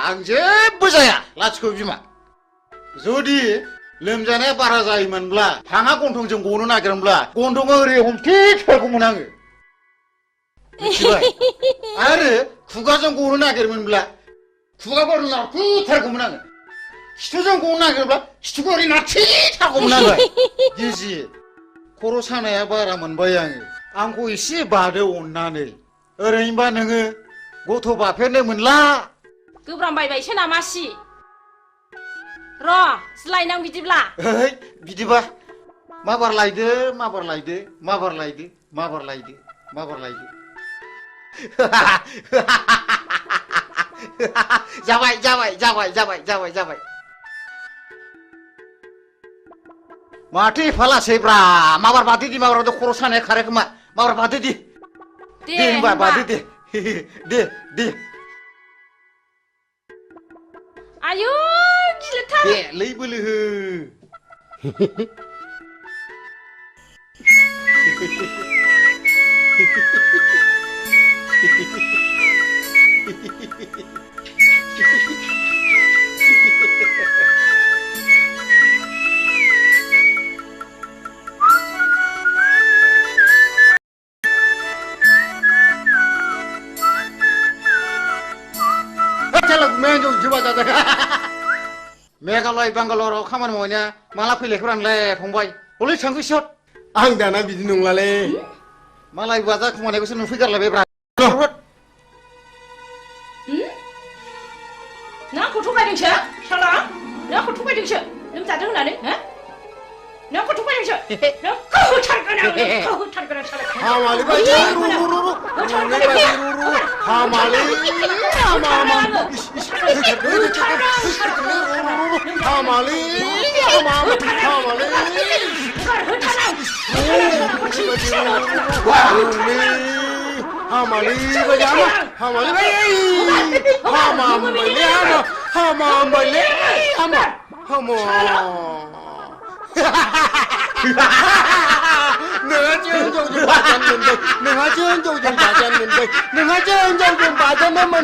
आं जेबो जाया लाथिख' बिमा जुदि लोमजानाया बारा जायोमोनब्ला हाङा गन्थंजों गनो नागिरोमोनब्ला गन्थंआ ओरै हमथेथारगौमोन आङो मिथिबाय आरो खुगाजों गनो नागिरोमोनब्ला खुगाखौ नारथेथारगौमोन आङो खिथुजों गनो नागिरोब्ला खिथुखौ ओरै नारथेथारगौमोन आङो गिजि खर' सानाया बारा मोनबाय आंखौ एसे बादो अननानै ओरैनोबा नोङो गथ' बाफेरनो मोनला गोब्रामबायबायसो नामासि र' लायनां बिदिब्ला बिदिबा माबार लायदो जाबाय माथो एफालासैब्रा माबार बादो दि माबार खर' सानाया खारो खोमा माबार बादो दि दे होनबा बादो दे आयु गिलिरथार दे लैबोलो हो मेघालय बांगालराव खामानि मावनाया माला फैलायखौ आंलाय फंबाय हलै थांखो सिहर आं दाना बिदि नंलालै मालाय बाजा खुमानायखौसो नुफैगारलायबाय नों गथ' बायदोंसो साला नों गथ' बायदोंसो लोमजादों होननानै नों गथ' बायदोंसो नों होथारगोन आं साला हामालै बायदि हामालै नोंहा जों जौजों बाजानो मोनबाय